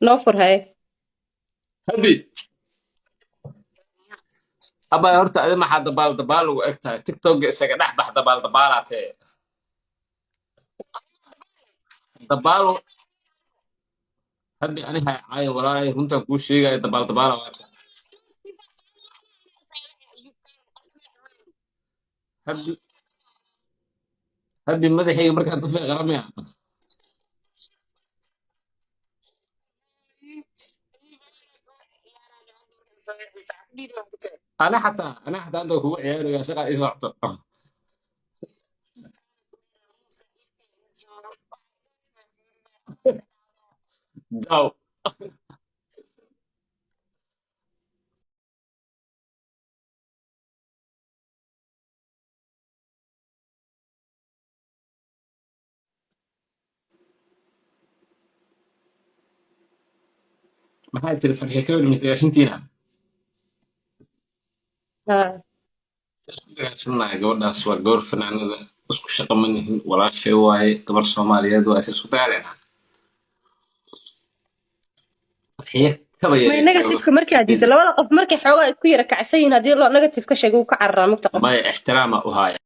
noo fur haye. هبي أبا هرت أدي ما حد دبال وقتها تيك توك إسقى نحبح دبالاتي دبال هبي أنا هاي عاي وراي هنت كل شيء دبال هبي هبي ماذا هي مركز طفل غرامي أنا حتى عندك هو عيال يا شغال إيش داو ما هاي تلفون هي كل مستقاشنتينا ها gaarsiinaya gabadhaas waa gabar fanaanada isku shaqo ma nihin walaashay waaye gabar soomaaliyeed waa is isku dagaalena farxiye kaba may yareed negatifeka markaa diida labada qof markay xoogaa isku yara kacsan yihiin haddii loo negative ka sheego uu ka cararaa mugta qof. maya ixtiraama u haaya